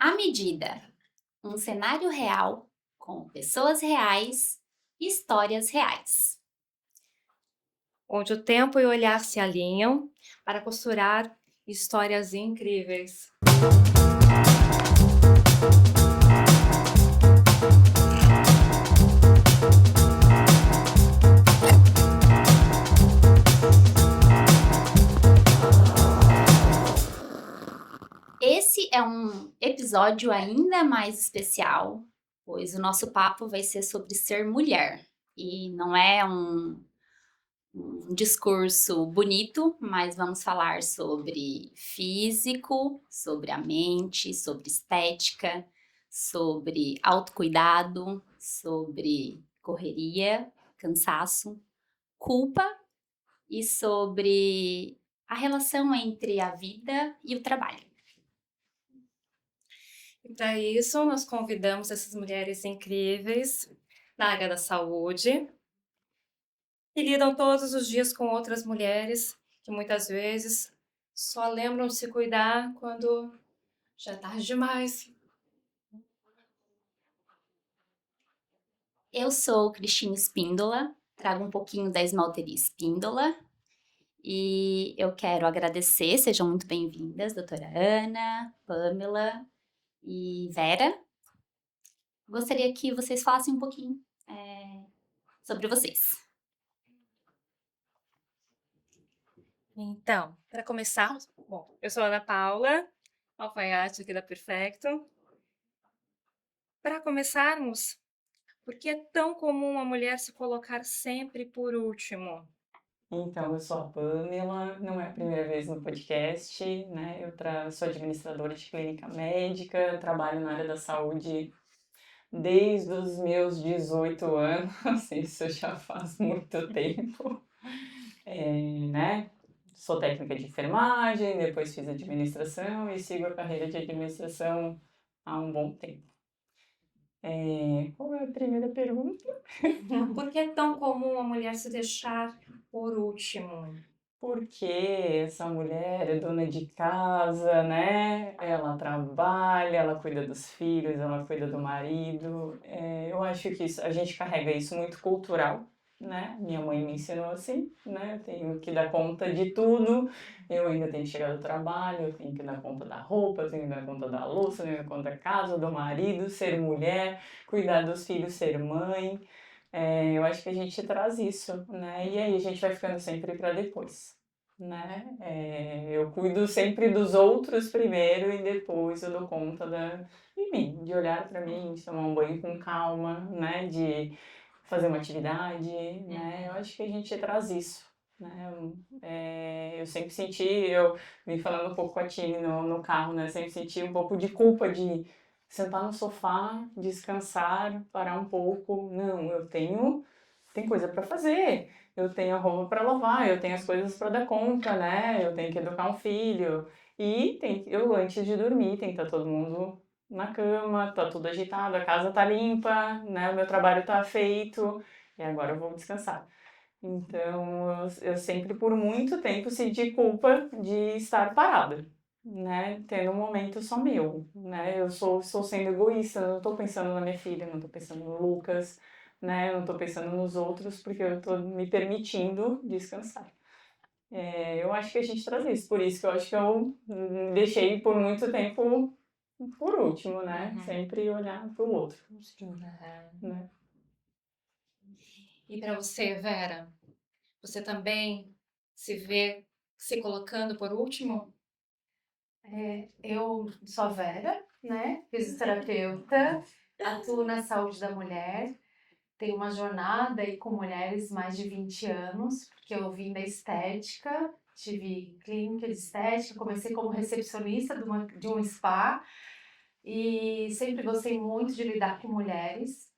À medida, um cenário real com pessoas reais e histórias reais. Onde o tempo e o olhar se alinham para costurar histórias incríveis. Esse é um episódio ainda mais especial, pois o nosso papo vai ser sobre ser mulher. E não é um discurso bonito, mas vamos falar sobre físico, sobre a mente, sobre estética, sobre autocuidado, sobre correria, cansaço, culpa e sobre a relação entre a vida e o trabalho. E para isso, nós convidamos essas mulheres incríveis na área da saúde, que lidam todos os dias com outras mulheres que muitas vezes só lembram de se cuidar quando já é tarde demais. Eu sou Cristina Espíndola, trago um pouquinho da esmalteria Espíndola e eu quero agradecer, sejam muito bem-vindas, doutora Ana, Pamela e Vera. Gostaria que vocês falassem um pouquinho sobre vocês. Então, para começar, bom, eu sou a Ana Paula, alfaiate aqui da Perfecto. Para começarmos, por que é tão comum a mulher se colocar sempre por último? Então, eu sou a Pamela, não é a primeira vez no podcast, né? Sou administradora de clínica médica, trabalho na área da saúde desde os meus 18 anos, isso já faz muito tempo, né? Sou técnica de enfermagem, depois fiz administração e sigo a carreira de administração há um bom tempo. Qual é a primeira pergunta? Por que é tão comum a mulher se deixar por último? Porque essa mulher é dona de casa, né? Ela trabalha, ela cuida dos filhos, ela cuida do marido. Eu acho que a gente carrega isso muito cultural, né? Minha mãe me ensinou assim, né? Eu tenho que dar conta de tudo. Eu ainda tenho que chegar do trabalho, eu tenho que dar conta da roupa, eu tenho que dar conta da louça, eu tenho que dar conta da casa, do marido, ser mulher, cuidar dos filhos, ser mãe. Eu acho que a gente traz isso, né? E aí a gente vai ficando sempre para depois, né? Eu cuido sempre dos outros primeiro e depois eu dou conta de mim, de olhar para mim, de tomar um banho com calma, né? De fazer uma atividade, né? Eu acho que a gente traz isso, né? Eu sempre senti, eu vim falando um pouco com a Tine no carro, né? Sempre senti um pouco de culpa de sentar no sofá, descansar, parar um pouco. Não, tem coisa para fazer. Eu tenho a roupa para lavar, eu tenho as coisas para dar conta, né? Eu tenho que educar um filho. Eu antes de dormir, tem que estar todo mundo na cama, tá tudo agitado, a casa tá limpa, né? O meu trabalho tá feito e agora eu vou descansar. Então, eu sempre por muito tempo senti culpa de estar parada, né? Tendo um momento só meu, né? Sou sendo egoísta, eu não tô pensando na minha filha, não tô pensando no Lucas, né? Eu não tô pensando nos outros porque eu tô me permitindo descansar. Eu acho que a gente traz isso, por isso que eu acho que eu deixei por muito tempo por último, né? Sempre olhar pro outro, né? E para você, Vera, você também se vê se colocando por último? Eu sou a Vera, né? Fisioterapeuta, atuo na saúde da mulher, tenho uma jornada aí com mulheres mais de 20 anos, porque eu vim da estética, tive clínica de estética, comecei como recepcionista de um spa e sempre gostei muito de lidar com mulheres.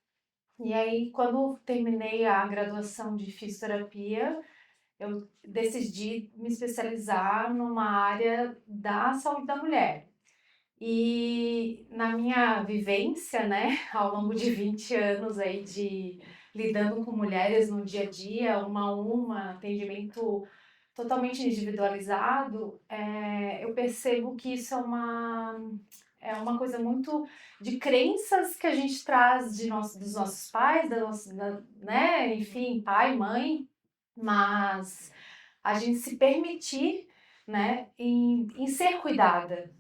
E aí, quando terminei a graduação de fisioterapia, eu decidi me especializar numa área da saúde da mulher. E na minha vivência, né, ao longo de 20 anos aí de lidando com mulheres no dia a dia, uma a uma, atendimento totalmente individualizado, eu percebo que isso é É uma coisa muito de crenças que a gente traz dos nossos pais, né? Enfim, pai, mãe, mas a gente se permitir, né, em ser cuidada,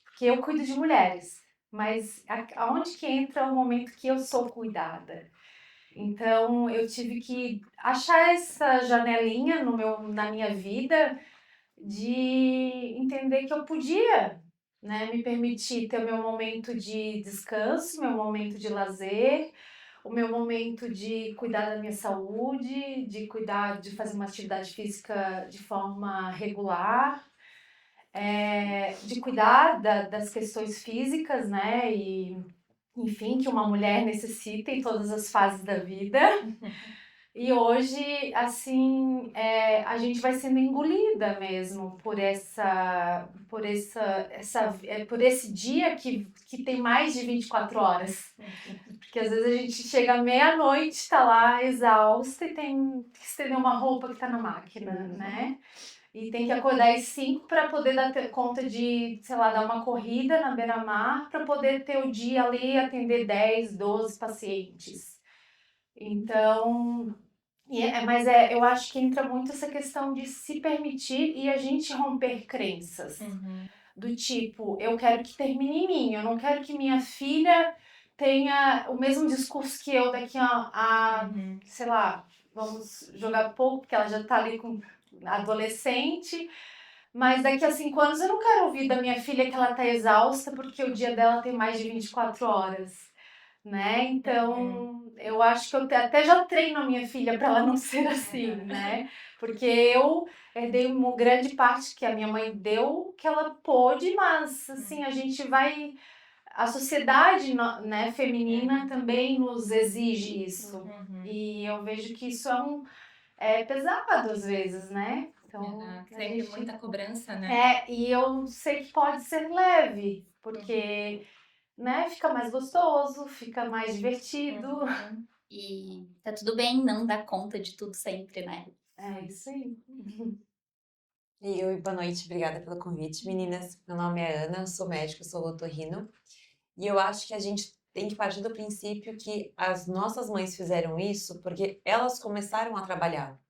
porque eu cuido de mulheres, mas aonde que entra o momento que eu sou cuidada? Então eu tive que achar essa janelinha na minha vida de entender que eu podia, né, me permitir ter o meu momento de descanso, meu momento de lazer, o meu momento de cuidar da minha saúde, de cuidar, de fazer uma atividade física de forma regular, de cuidar das questões físicas, né, e enfim, que uma mulher necessita em todas as fases da vida. E hoje, assim, a gente vai sendo engolida mesmo por esse dia que tem mais de 24 horas. Porque às vezes a gente chega meia-noite, tá lá exausta e tem que estender uma roupa que tá na máquina, né? E tem que acordar às 5 para poder dar conta de, sei lá, dar uma corrida na beira-mar para poder ter o dia ali e atender 10, 12 pacientes. Então, mas eu acho que entra muito essa questão de se permitir e a gente romper crenças. Do tipo, eu quero que termine em mim, eu não quero que minha filha tenha o mesmo discurso que eu daqui sei lá, vamos jogar pouco, porque ela já tá ali com adolescente, mas daqui a 5 anos eu não quero ouvir da minha filha que ela tá exausta porque o dia dela tem mais de 24 horas. Né? Então, eu acho que eu até já treino a minha filha para ela não ser assim, né? Porque eu herdei uma grande parte que a minha mãe deu, que ela pôde, mas assim, a sociedade, né, feminina também nos exige isso. E eu vejo que isso é pesado às vezes, né? Então, Sempre muita cobrança, né? e eu sei que pode ser leve, porque né? Fica mais gostoso, fica mais divertido. E tá tudo bem não dar conta de tudo sempre, né? É isso aí. E oi, boa noite, obrigada pelo convite, meninas. Meu nome é Ana, eu sou médica, sou otorrino. E eu acho que a gente tem que partir do princípio que as nossas mães fizeram isso porque elas começaram a trabalhar,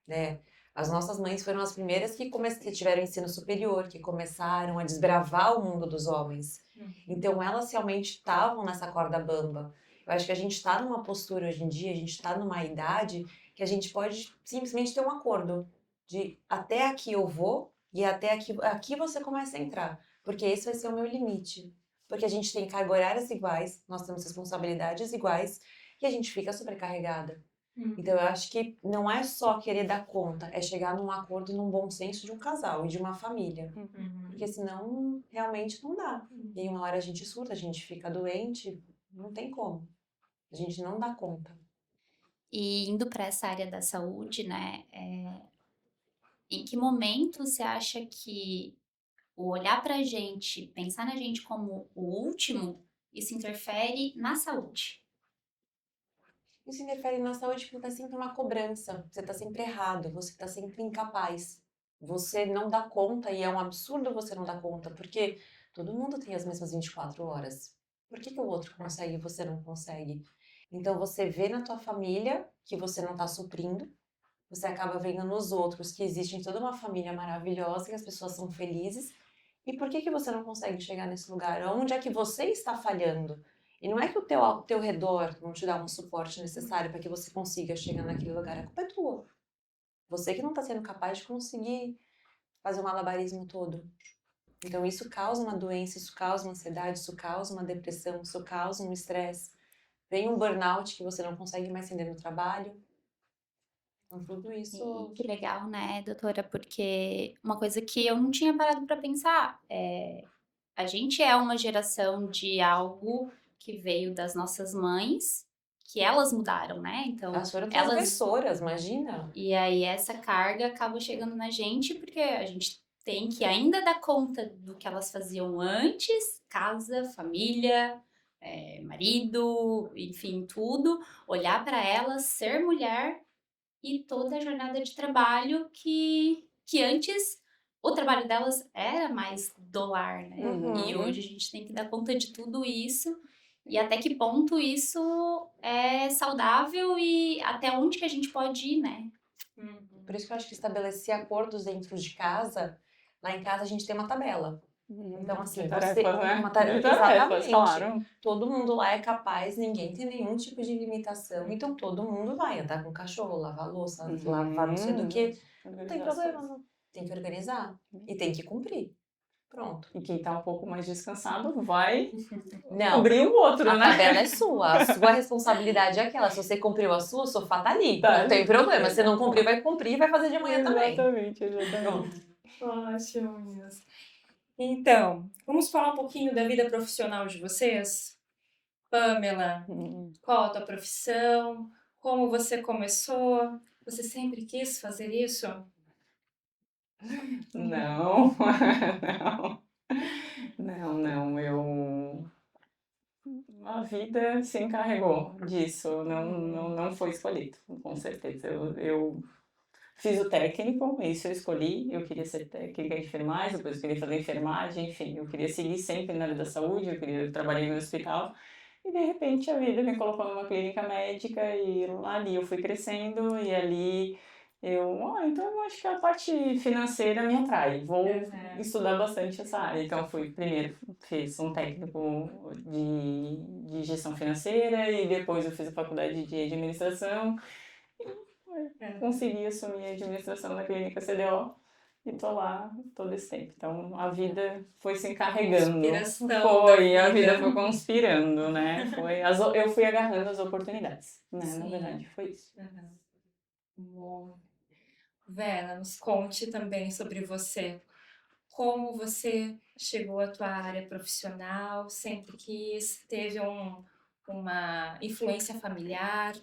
né? As nossas mães foram as primeiras que tiveram ensino superior, que começaram a desbravar o mundo dos homens. Então elas realmente estavam nessa corda bamba. Eu acho que a gente está numa postura hoje em dia, a gente está numa idade que a gente pode simplesmente ter um acordo de até aqui eu vou e até aqui você começa a entrar, porque esse vai ser o meu limite. Porque a gente tem carga horárias iguais, nós temos responsabilidades iguais e a gente fica sobrecarregada. Então, eu acho que não é só querer dar conta, é chegar num acordo, num bom senso de um casal e de uma família. Porque senão, realmente não dá. E aí, uma hora a gente surta, a gente fica doente, não tem como. A gente não dá conta. E indo para essa área da saúde, né? Em que momento você acha que o olhar pra gente, pensar na gente como o último, isso interfere na saúde? Isso interfere na saúde porque tá sempre uma cobrança. Você tá sempre errado, você tá sempre incapaz. Você não dá conta e é um absurdo você não dar conta, porque todo mundo tem as mesmas 24 horas. Por que o outro consegue e você não consegue? Então você vê na tua família que você não tá suprindo, você acaba vendo nos outros que existe toda uma família maravilhosa, que as pessoas são felizes. E por que você não consegue chegar nesse lugar? Onde é que você está falhando? E não é que o teu redor não te dá um suporte necessário para que você consiga chegar naquele lugar. A culpa é tua. Você que não está sendo capaz de conseguir fazer o malabarismo todo. Então isso causa uma doença, isso causa uma ansiedade, isso causa uma depressão, isso causa um estresse. Vem um burnout que você não consegue mais render no trabalho. Então tudo isso... E que legal, né, doutora? Porque uma coisa que eu não tinha parado para pensar a gente é uma geração de algo que veio das nossas mães, que elas mudaram, né? Então, Elas foram elas transgressoras, imagina. E aí essa carga acaba chegando na gente porque a gente tem que ainda dar conta do que elas faziam antes, casa, família, marido, enfim, tudo, olhar para elas, ser mulher e toda a jornada de trabalho que antes o trabalho delas era mais do lar, né? E Uhum. hoje a gente tem que dar conta de tudo isso. E até que ponto isso é saudável e até onde que a gente pode ir, né? Por isso que eu acho que estabelecer acordos dentro de casa, lá em casa a gente tem uma tabela. Então, assim, De você. tarefas, né? Uma tarefa, De tarefas, exatamente. claro. Todo mundo lá é capaz, ninguém tem nenhum tipo de limitação. Então, todo mundo vai andar com o cachorro, lavar a louça, lavar não sei do que. Não tem problema, não. Tem que organizar. E tem que cumprir. Pronto. E quem tá um pouco mais descansado vai Não. cobrir o outro, A né? tabela é sua, a sua responsabilidade é aquela. Se você cumpriu a sua, o sofá tá ali. Tá Não tem ali. problema. Se não cumprir, vai cumprir e vai fazer de manhã também. Exatamente. Ótimo, meninas. Então, vamos falar um pouquinho da vida profissional de vocês? Pamela, qual a tua profissão? Como você começou? Você sempre quis fazer isso? Não, não, eu... A vida se encarregou disso, não foi escolhido, com certeza. Eu fiz o técnico, isso eu escolhi, eu queria ser técnica de enfermagem, depois eu queria fazer enfermagem, enfim, eu queria seguir sempre na área da saúde, eu trabalhei no hospital, e de repente a vida me colocou numa clínica médica e ali eu fui crescendo e ali então eu acho que a parte financeira me atrai, vou estudar bastante essa área. Então primeiro fiz um técnico de gestão financeira e depois eu fiz a faculdade de administração. Consegui assumir a administração da clínica CDO e tô lá todo esse tempo. Então a vida foi se encarregando. Conspiração Foi, da a vida vida. foi conspirando, né? Eu fui agarrando as oportunidades, né? Na Sim. verdade, foi isso. Bom. Vera, nos conte também sobre você. Como você chegou à tua área profissional? Sempre quis? Teve uma influência familiar?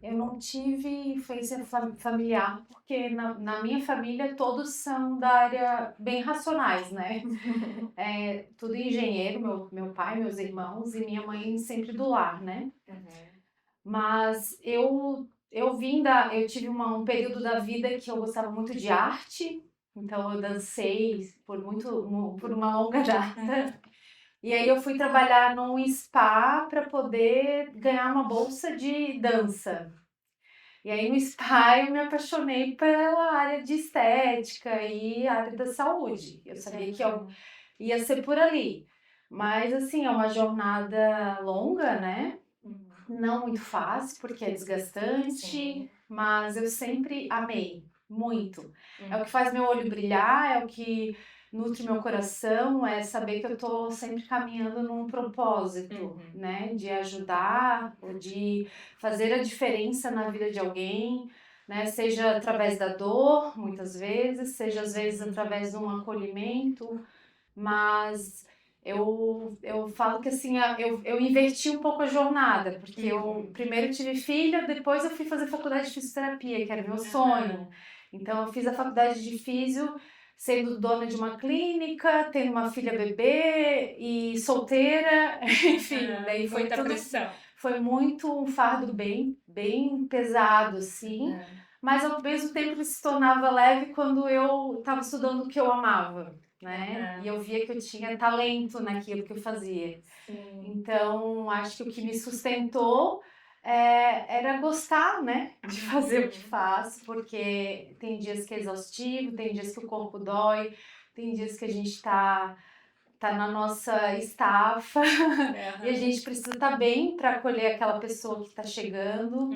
Eu não tive influência familiar, porque na minha família todos são da área bem racionais, né? Tudo engenheiro, meu pai, meus irmãos e minha mãe sempre do lar, né? Mas eu tive um período da vida que eu gostava muito de arte, então eu dancei por uma longa data. E aí eu fui trabalhar num spa para poder ganhar uma bolsa de dança. E aí no spa eu me apaixonei pela área de estética e área da saúde. Eu sabia que eu ia ser por ali. Mas assim, é uma jornada longa, né? Não muito fácil, porque é desgastante, Sim. mas eu sempre amei muito. É o que faz meu olho brilhar, é o que nutre meu coração, é saber que eu tô sempre caminhando num propósito, né? De ajudar, de fazer a diferença na vida de alguém, né? Seja através da dor, muitas vezes, seja às vezes através de um acolhimento, mas eu falo que assim, eu inverti um pouco a jornada, porque eu primeiro tive filha, depois eu fui fazer faculdade de fisioterapia, que era meu sonho. Então eu fiz a faculdade de fisio, sendo dona de uma clínica, tendo uma filha bebê e solteira, enfim, daí foi Muita tudo, pressão. foi muito um fardo bem pesado, assim. Mas ao mesmo tempo ele se tornava leve quando eu estava estudando o que eu amava, né? E eu via que eu tinha talento naquilo que eu fazia. Então, acho que o que me sustentou era gostar, né? De fazer o que faço, porque tem dias que é exaustivo, tem dias que o corpo dói, tem dias que a gente tá na nossa estafa e a gente precisa estar bem para acolher aquela pessoa que está chegando.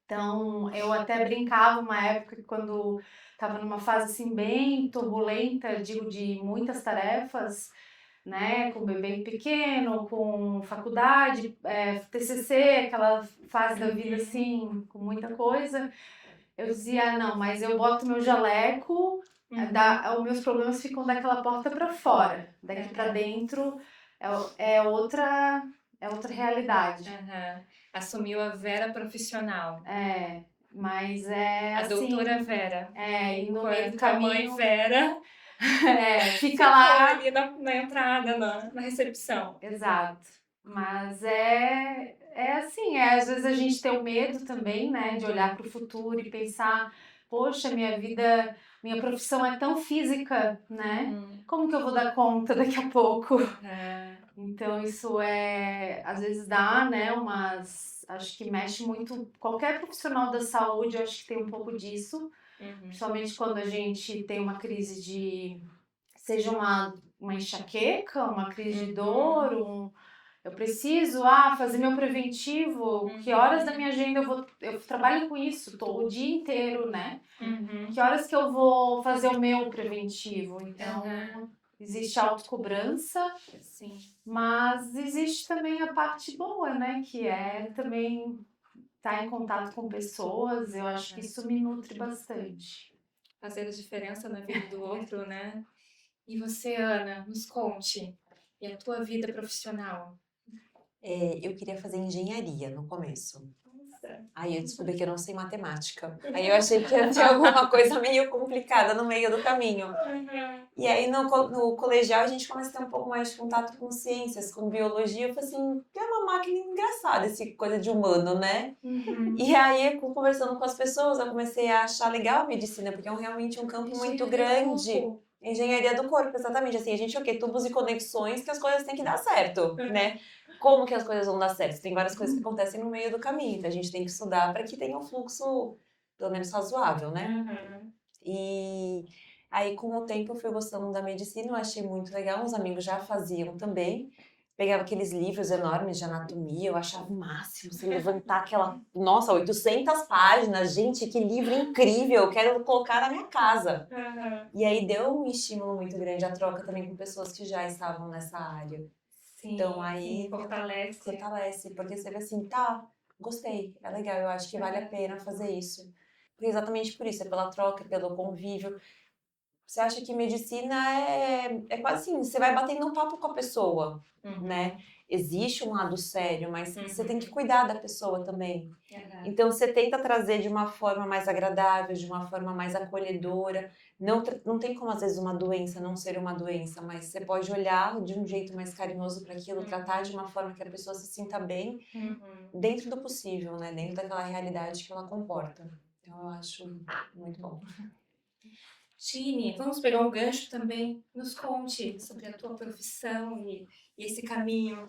Então, eu até brincava uma época que quando estava numa fase assim bem turbulenta, digo, de muitas tarefas, né, com bebê pequeno, com faculdade, TCC, aquela fase da vida assim, com muita coisa, eu dizia, não, mas eu boto meu jaleco, os meus problemas ficam daquela porta para fora, daqui para dentro é outra realidade. Assumiu a Vera profissional. Mas é A assim... doutora Vera. E no meio do A caminho... mãe Vera fica lá... ali na entrada, na recepção. Exato. Mas é assim, às vezes a gente tem o medo também, né, de olhar para o futuro e pensar, poxa, minha profissão é tão física, né? Uhum. Como que eu vou dar conta daqui a pouco? É. Então isso às vezes dá, né, acho que mexe muito, qualquer profissional da saúde, eu acho que tem um pouco disso, Uhum. principalmente quando a gente tem uma crise seja uma enxaqueca, uma crise de dor, eu preciso fazer meu preventivo, que horas da minha agenda eu trabalho com isso, tô o dia inteiro, né? Uhum. Que horas que eu vou fazer o meu preventivo? Então, Uhum. existe a autocobrança, Sim. mas existe também a parte boa, né? Que é também estar em contato com pessoas, eu acho que isso me nutre bastante. Fazer a diferença na vida do outro, né? E você, Ana, nos conte. E a tua vida profissional? Eu queria fazer engenharia no começo. Nossa. Aí eu descobri que eu não sei matemática. Aí eu achei que ia ter alguma coisa meio complicada no meio do caminho. E aí no colegial a gente começa a ter um pouco mais de contato com ciências, com biologia. Eu falei assim, é uma máquina engraçada essa coisa de humano, né? Uhum. E aí, conversando com as pessoas, eu comecei a achar legal a medicina, porque é realmente um campo muito grande. Engenharia do corpo, exatamente. Assim, a gente, tubos e conexões que as coisas têm que dar certo, né? Como que as coisas vão dar certo? Tem várias coisas que acontecem no meio do caminho, então a gente tem que estudar para que tenha um fluxo, pelo menos, razoável, né? Uhum. E aí, com o tempo, eu fui gostando da medicina, eu achei muito legal. Os amigos já faziam também. Pegava aqueles livros enormes de anatomia, eu achava o máximo, você levantar aquela... Nossa, 800 páginas, gente, que livro incrível, eu quero colocar na minha casa. Uhum. E aí deu um estímulo muito grande a troca também com pessoas que já estavam nessa área. Sim, Então aí sim, fortalece. porque você vê assim, tá, gostei, é legal, eu acho que vale a pena fazer isso. Porque exatamente por isso, é pela troca, pelo convívio. Você acha que medicina é quase assim, você vai batendo um papo com a pessoa, né? Existe um lado sério, mas você tem que cuidar da pessoa também. Uhum. Então você tenta trazer de uma forma mais agradável, de uma forma mais acolhedora. Não tem como às vezes uma doença não ser uma doença, mas você pode olhar de um jeito mais carinhoso para aquilo, tratar de uma forma que a pessoa se sinta bem, dentro do possível, né? Dentro daquela realidade que ela comporta. Então eu acho muito bom. Tini, vamos pegar um gancho também. Nos conte sobre a tua profissão e esse caminho.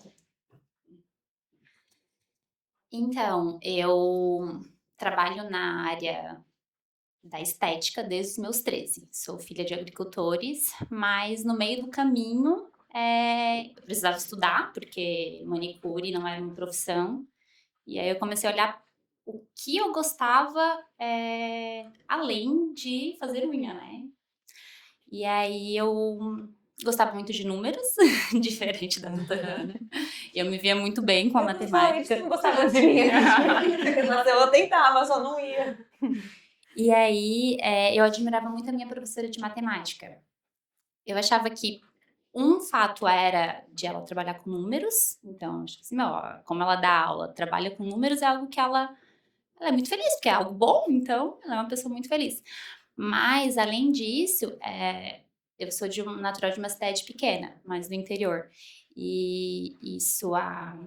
Então, eu trabalho na área da estética desde os meus 13. Sou filha de agricultores, mas no meio do caminho eu precisava estudar, porque manicure não era uma profissão. E aí eu comecei a olhar o que eu gostava além de fazer unha, né? E aí eu gostava muito de números, diferente da doutora Ana. Eu me via muito bem com a matemática. Não gostava de mim. Mas eu tentava, só não ia. E aí eu admirava muito a minha professora de matemática. Eu achava que um fato era de ela trabalhar com números, então, acho assim, como ela dá aula, trabalha com números, é algo que ela é muito feliz, porque é algo bom, então ela é uma pessoa muito feliz. Mas, além disso, eu sou natural de uma cidade pequena, mas do interior. E isso há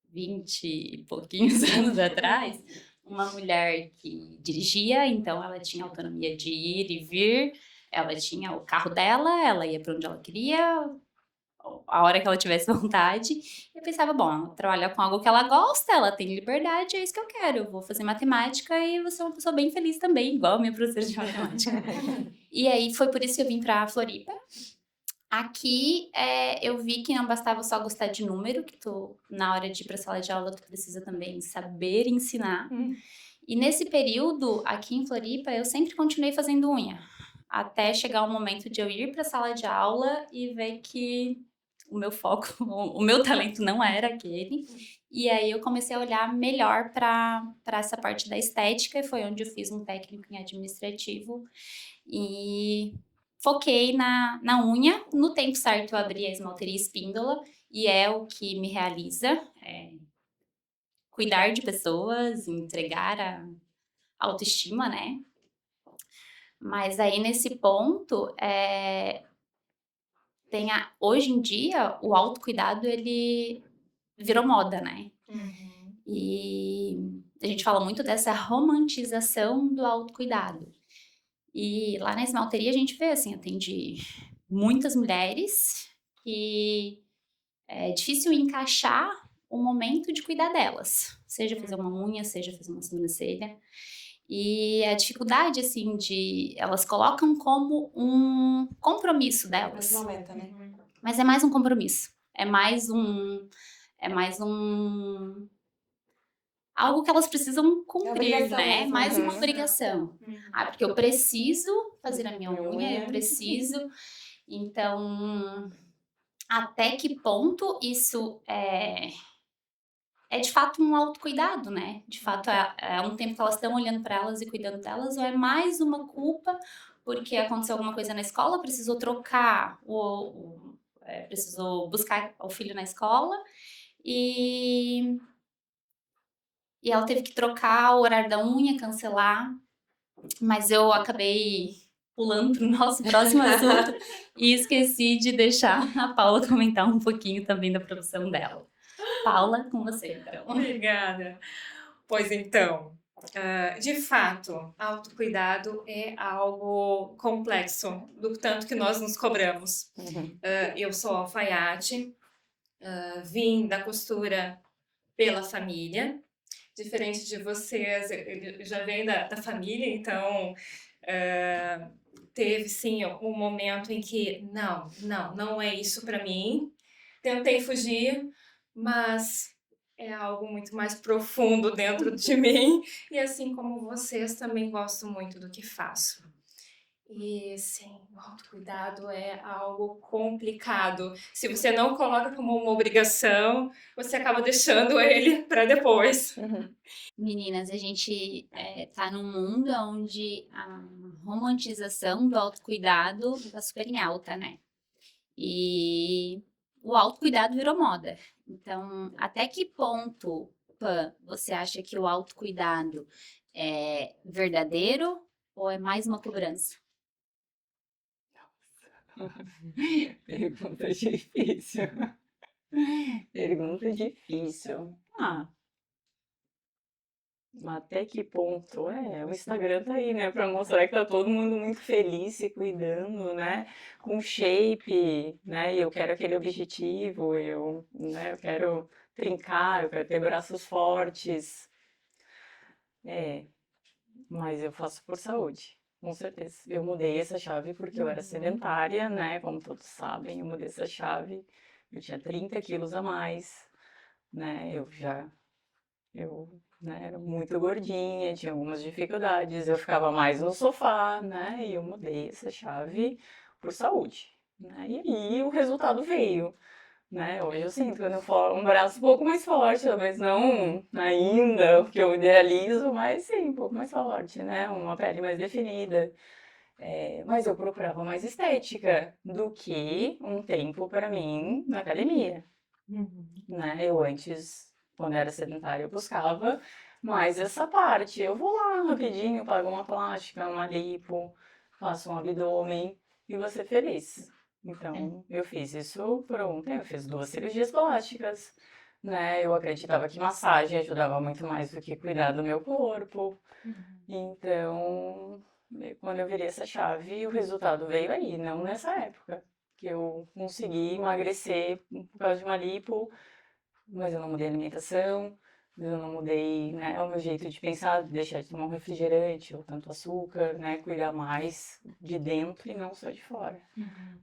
20 e pouquinhos anos atrás, uma mulher que dirigia, então ela tinha autonomia de ir e vir, ela tinha o carro dela, ela ia para onde ela queria, a hora que ela tivesse vontade. Eu pensava, bom, trabalhar com algo que ela gosta, ela tem liberdade, é isso que eu quero. Eu vou fazer matemática e vou ser uma pessoa bem feliz também, igual a minha professora de matemática. E aí foi por isso que eu vim pra Floripa. Aqui eu vi que não bastava só gostar de número, que na hora de ir pra sala de aula tu precisa também saber ensinar. E nesse período, aqui em Floripa, eu sempre continuei fazendo unha. Até chegar o momento de eu ir pra sala de aula e ver que o meu foco, o meu talento não era aquele. E aí eu comecei a olhar melhor para essa parte da estética, e foi onde eu fiz um técnico em administrativo e foquei na unha. No tempo certo eu abri a esmalteria Espíndola e é o que me realiza, cuidar de pessoas, entregar a autoestima, né? Mas aí nesse ponto, hoje em dia, o autocuidado ele virou moda, né? E a gente fala muito dessa romantização do autocuidado. E lá na esmalteria a gente vê, assim, atende muitas mulheres que é difícil encaixar o momento de cuidar delas. Seja fazer uma unha, seja fazer uma sobrancelha. E a dificuldade, assim, elas colocam como um compromisso Mais delas. uma meta, né? Mas é mais um compromisso. É mais um algo que elas precisam cumprir, obrigação né? mesmo, Mais uma uhum. obrigação. Ah, porque eu preciso fazer a minha unha, eu preciso. Então, até que ponto isso é de fato um autocuidado, né? De fato, é um tempo que elas estão olhando para elas e cuidando delas, ou é mais uma culpa porque aconteceu alguma coisa na escola, precisou trocar, precisou buscar o filho na escola e ela teve que trocar o horário da unha, cancelar, mas eu acabei pulando para o nosso próximo assunto e esqueci de deixar a Paula comentar um pouquinho também da profissão dela. Paula, com você, então. Obrigada. Pois então, de fato, autocuidado é algo complexo, do tanto que nós nos cobramos. Eu sou alfaiate, vim da costura pela família, diferente de vocês, eu já venho da família, então teve sim um momento em que não é isso para mim. Tentei fugir, mas é algo muito mais profundo dentro de mim. E assim como vocês, também gosto muito do que faço. E sim, o autocuidado é algo complicado. Se você não coloca como uma obrigação, você acaba deixando ele para depois. Meninas, a gente tá num mundo onde a romantização do autocuidado tá super em alta, né? E o autocuidado virou moda. Então, até que ponto, Pan, você acha que o autocuidado é verdadeiro ou é mais uma cobrança? Pergunta difícil. Pergunta difícil. Até que ponto? O Instagram tá aí, né? Pra mostrar que tá todo mundo muito feliz, se cuidando, né? Com shape, né? E eu quero aquele objetivo, eu quero trincar, eu quero ter braços fortes. Mas eu faço por saúde, com certeza. Eu mudei essa chave porque eu era sedentária, né? Como todos sabem, eu mudei essa chave. Eu tinha 30 quilos a mais, né? Eu era muito gordinha, tinha algumas dificuldades, eu ficava mais no sofá, né? E eu mudei essa chave por saúde, né? E aí o resultado veio, né? Hoje eu sinto que eu tenho um braço um pouco mais forte, talvez não ainda o que eu idealizo, mas sim, um pouco mais forte, né? Uma pele mais definida. Mas eu procurava mais estética do que um tempo para mim na academia, né? Eu antes, quando era sedentária, eu buscava mais essa parte. Eu vou lá rapidinho, pago uma plástica, uma lipo, faço um abdômen e vou ser feliz. Então, eu fiz isso por um tempo, eu fiz 2 cirurgias plásticas, né? Eu acreditava que massagem ajudava muito mais do que cuidar do meu corpo. Então, quando eu virei essa chave, o resultado veio aí, não nessa época. Que eu consegui emagrecer por causa de uma lipo, mas eu não mudei a alimentação, eu não mudei, né, o meu jeito de pensar, deixar de tomar um refrigerante ou tanto açúcar, né, cuidar mais de dentro e não só de fora.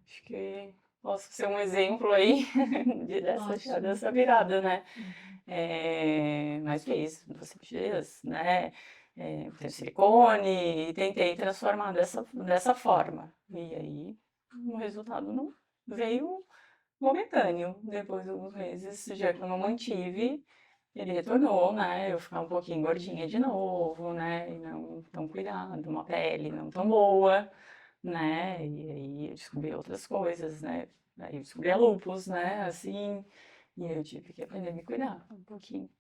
Acho que posso ser um exemplo aí dessa virada, né? Mas fiz, você fez, né? Tem silicone e tentei transformar dessa forma. E aí o resultado não veio momentâneo. Depois de alguns meses, já que eu não mantive, ele retornou, né? Eu ficar um pouquinho gordinha de novo, né? E não tão cuidado, uma pele não tão boa, né? E aí eu descobri outras coisas, né? Aí eu descobri a lúpus, né? Assim, e eu tive que aprender a me cuidar um pouquinho.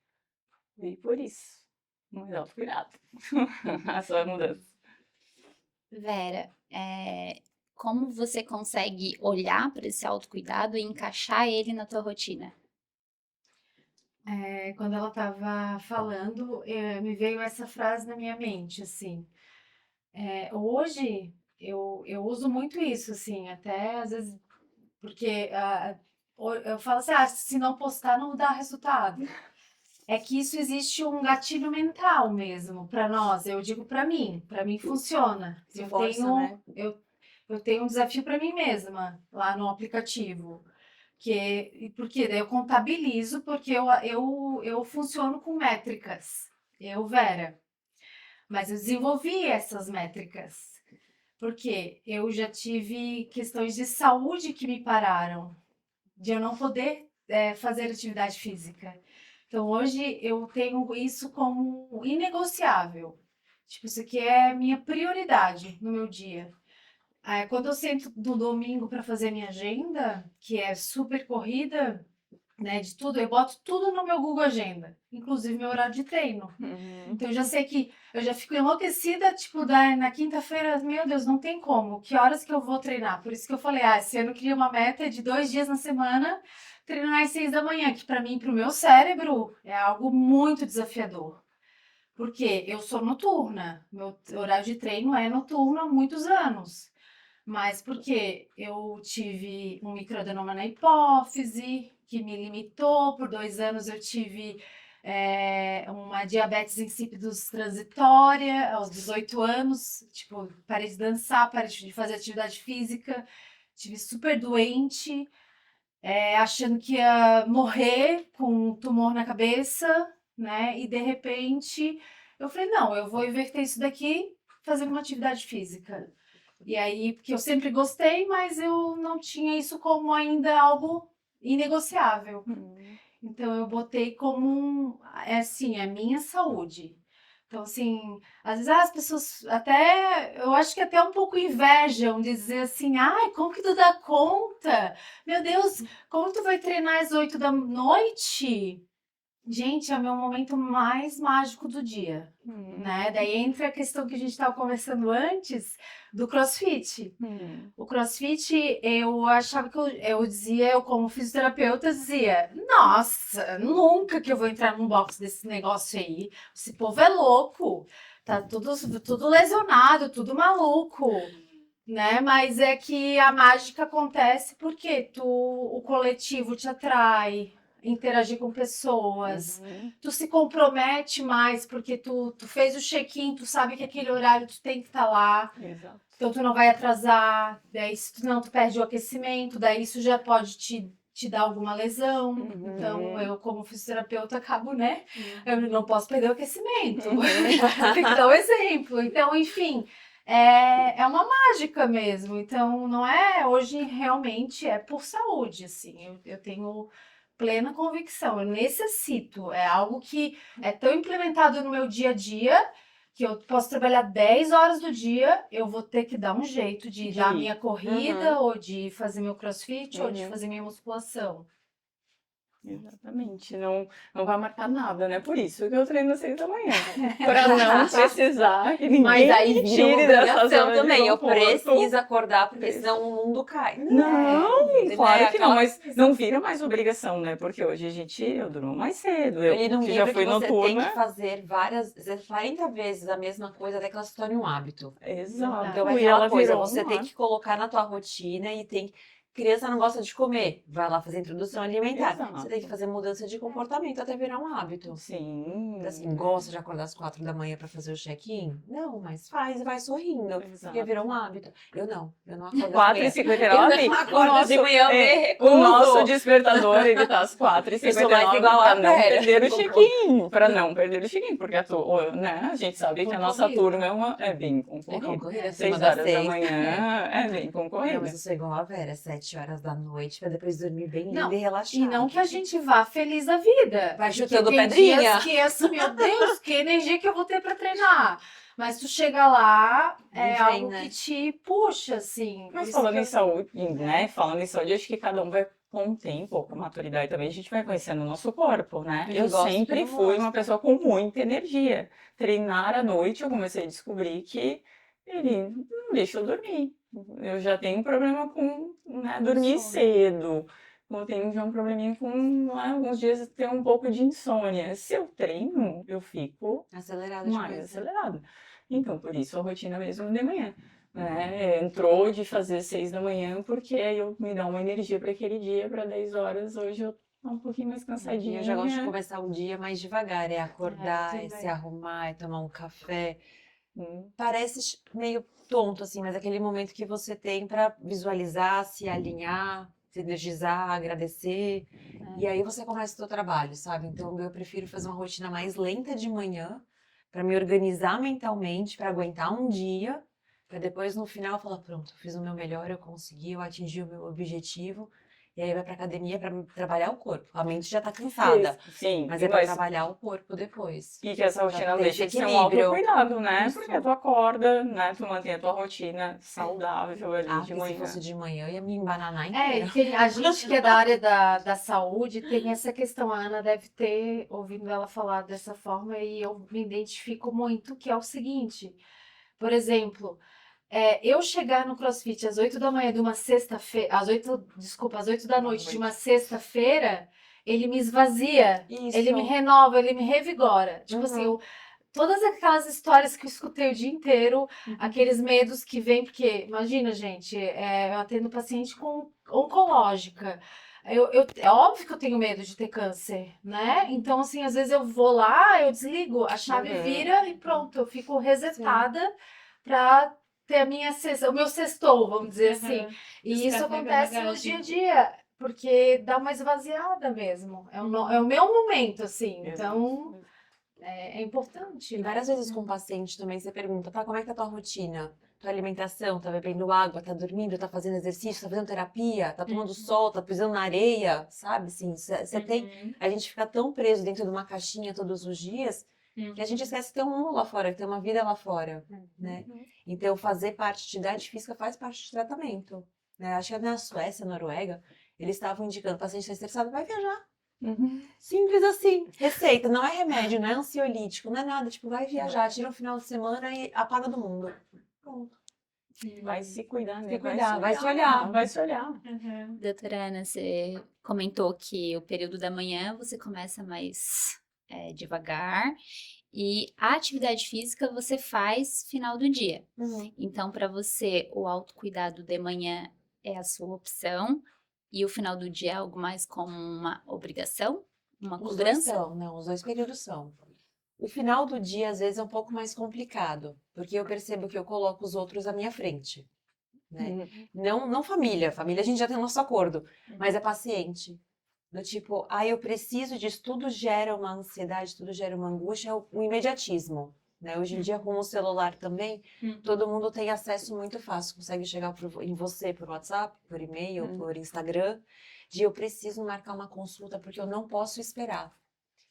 E por isso, mais autocuidado. A sua mudança. Vera, como você consegue olhar para esse autocuidado e encaixar ele na tua rotina? Quando ela estava falando, me veio essa frase na minha mente, assim. Hoje eu uso muito isso, assim, até às vezes, porque eu falo assim, se não postar não dá resultado. É que isso existe um gatilho mental mesmo para nós. Eu digo para mim funciona. Se força, né? Eu tenho um desafio para mim mesma lá no aplicativo. Porque daí eu contabilizo, porque eu funciono com métricas. Eu, Vera. Mas eu desenvolvi essas métricas. Porque eu já tive questões de saúde que me pararam, de eu não poder fazer atividade física. Então hoje eu tenho isso como inegociável. Tipo, isso aqui é minha prioridade no meu dia. Quando eu sento no domingo para fazer minha agenda, que é super corrida, né, de tudo, eu boto tudo no meu Google Agenda, inclusive meu horário de treino. Então eu já sei que eu já fico enlouquecida, tipo, na quinta-feira, meu Deus, não tem como. Que horas que eu vou treinar? Por isso que eu falei, esse ano eu queria uma meta de 2 dias na semana, treinar às 6 da manhã, que para mim, para o meu cérebro, é algo muito desafiador. Porque eu sou noturna, meu horário de treino é noturno há muitos anos. Mas porque eu tive um microadenoma na hipófise, que me limitou, por 2 anos eu tive uma diabetes insípidos transitória, aos 18 anos, tipo, parei de dançar, parei de fazer atividade física, tive super doente, achando que ia morrer com um tumor na cabeça, né? E de repente eu falei, não, eu vou inverter isso daqui, fazer uma atividade física. E aí, porque eu sempre gostei, mas eu não tinha isso como ainda algo inegociável. Então eu botei como assim, a minha saúde. Então, assim, às vezes as pessoas até, eu acho que até um pouco invejam de dizer assim, ai, como que tu dá conta? Meu Deus, como tu vai treinar às 8 da noite? Gente, é o meu momento mais mágico do dia, né? Daí entra a questão que a gente estava conversando antes do CrossFit. O CrossFit, eu achava que eu como fisioterapeuta, dizia, nossa, nunca que eu vou entrar num box desse negócio aí. Esse povo é louco, tá tudo lesionado, tudo maluco, né? Mas é que a mágica acontece porque o coletivo te atrai, interagir com pessoas, tu se compromete mais porque tu fez o check-in, tu sabe que aquele horário tu tem que estar lá. Exato. Então tu não vai atrasar, daí se não tu perde o aquecimento, daí isso já pode te dar alguma lesão. Então eu como fisioterapeuta acabo, né? Eu não posso perder o aquecimento. Tem que dar um exemplo. Então, enfim, é uma mágica mesmo. Então não é, hoje realmente é por saúde, assim. Eu tenho plena convicção, eu necessito, é algo que é tão implementado no meu dia a dia que eu posso trabalhar 10 horas do dia, eu vou ter que dar um jeito de dar a minha corrida, ou de fazer meu crossfit, ou de fazer minha musculação. Exatamente, não vai marcar nada, né? Por isso que eu treino às 6 da manhã. Pra não precisar que ninguém Mas aí me vira uma tire dessa obrigação zona de também. Eu conforto. preciso acordar, porque senão o mundo cai. Não, claro que não, aquela mas coisa. não vira mais obrigação, né? Porque hoje eu durmo mais cedo, eu E num que já livro fui que você tem noturna. que fazer 40 vezes a mesma coisa até que ela se torne um hábito. Exato, Então é e aquela ela coisa, virou você tem que colocar na tua rotina e tem que... Criança não gosta de comer, vai lá fazer introdução alimentar. Exato. Você tem que fazer mudança de comportamento até virar um hábito. Sim. Assim, gosta de acordar às 4 da manhã para fazer o check-in? Não, mas faz e vai sorrindo, porque Exato. virou um hábito. Eu não acordo 4h59, Eu não acordo de manhã, eu me recuso. o nosso despertador, ele tá às 4h59 Eu sou mais igual a pra não Vera. perder o check-in, pra não perder o check-in, porque né, a gente sabe que a nossa turma é bem concorrida. concorrida, 6 acima das horas da 6. manhã é bem Não, concorrida. mas eu sou igual a Vera, 7 horas da noite, pra depois dormir bem Não, linda e relaxada. E não que a gente vá feliz da vida. Vai porque chutando tem pedrinha. dias que assim, meu Deus, que energia que eu vou ter pra treinar. Mas tu chega lá, é Vem, algo né? que te puxa, assim. Mas Isso falando que em eu- saúde, né? Falando em saúde, acho que cada um vai com o tempo, com a maturidade também, a gente vai conhecendo o nosso corpo, né? Eu Eu gosto, sempre eu não fui uma gosto. pessoa com muita energia. Treinar à noite, eu comecei a descobrir que ele não deixa eu dormir. Eu já tenho um problema com, né, dormir sono. cedo, eu tenho já um probleminha com alguns dias ter um pouco de insônia. Se eu treino, eu fico Acelerada mais demais, né? acelerada. Então, por isso a rotina mesmo de manhã. Né? Entrou de fazer 6 da manhã, porque aí eu me dá uma energia para aquele dia, para 10 horas. Hoje eu tô um pouquinho mais E cansadinha. eu já gosto de começar o dia mais devagar, é acordar, é também. se arrumar, é tomar um café. Hum. Parece meio tonto, assim, mas é aquele momento que você tem para visualizar, se alinhar, se energizar, agradecer. E aí você começa o seu trabalho, sabe? Então eu prefiro fazer uma rotina mais lenta de manhã, para me organizar mentalmente, para aguentar um dia, para depois no final falar, pronto, eu fiz o meu melhor, eu consegui, eu atingi o meu objetivo. E aí vai pra academia para trabalhar o corpo. A mente já tá cansada, Sim, mas é para trabalhar o corpo depois. E que essa Pra rotina não ter deixa esse de ser um equilíbrio. autocuidado, né? Isso. Porque tu acorda, né? Tu mantém a tua rotina saudável ali Ah, de porque se manhã. fosse de manhã, eu ia me embananar É, inteira. e a gente que é da área da saúde tem essa questão. A Ana deve ter ouvido ela falar dessa forma e eu me identifico muito, que é o seguinte. Por exemplo, eu chegar no CrossFit às 8 da manhã de uma sexta-feira, às 8 da noite de uma sexta-feira, ele me esvazia, Isso. ele me renova, ele me revigora. Tipo assim, todas aquelas histórias que eu escutei o dia inteiro, aqueles medos que vêm, porque, imagina, gente, eu atendo paciente com oncológica. É óbvio que eu tenho medo de ter câncer, né? Então, assim, às vezes eu vou lá, eu desligo, a chave vira e pronto, eu fico resetada pra ter o meu sextou, vamos dizer assim. E isso Descarrega a acontece no bagagem. dia a dia, porque dá uma esvaziada mesmo. É o meu momento, assim. Então, é importante, E né? várias vezes com o paciente também você pergunta, tá, como é que tá a tua rotina? Tua alimentação, tá bebendo água, tá dormindo, tá fazendo exercício, tá fazendo terapia, tá tomando sol, tá pisando na areia, sabe? Assim, você tem... A gente fica tão preso dentro de uma caixinha todos os dias que a gente esquece que tem um mundo lá fora, que tem uma vida lá fora, né? Então, fazer parte de atividade física faz parte do tratamento, né? Acho que na Suécia, Noruega, eles estavam indicando, paciente estressado, vai viajar. Simples assim. Receita, não é remédio, não é ansiolítico, não é nada. Tipo, vai viajar, tira um final de semana e apaga do mundo. Pronto. Vai se cuidar, né? Se cuidar, vai se olhar. Vai se olhar. Doutora Ana, você comentou que o período da manhã você começa mais devagar e a atividade física você faz final do dia. Então, para você, o autocuidado de manhã é a sua opção e o final do dia é algo mais como uma obrigação, uma Os dois cobrança? são, não, os dois períodos são. O final do dia, às vezes, é um pouco mais complicado, porque eu percebo que eu coloco os outros à minha frente, né? Não família a gente já tem o nosso acordo, mas é paciente. Do tipo, eu preciso disso, tudo gera uma ansiedade, tudo gera uma angústia, é o imediatismo, né? Hoje em dia, com o celular também, todo mundo tem acesso muito fácil, consegue chegar em você por WhatsApp, por e-mail, por Instagram, de eu preciso marcar uma consulta porque eu não posso esperar.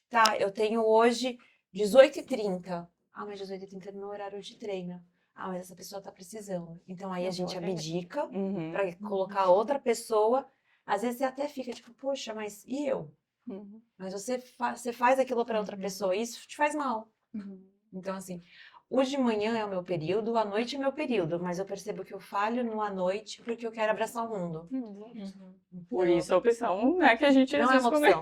Tá, eu tenho hoje 18h30. Ah, mas 18h30 é meu horário de treino. Ah, mas essa pessoa tá precisando. Então aí a gente abdica para colocar outra pessoa. Às vezes você até fica tipo, poxa, mas e eu? Mas você faz aquilo para outra pessoa, e isso te faz mal. Então, assim, o de manhã é o meu período, a noite é o meu período, mas eu percebo que eu falho no à noite porque eu quero abraçar o mundo. Por isso a opção, né, que a gente Não é uma opção.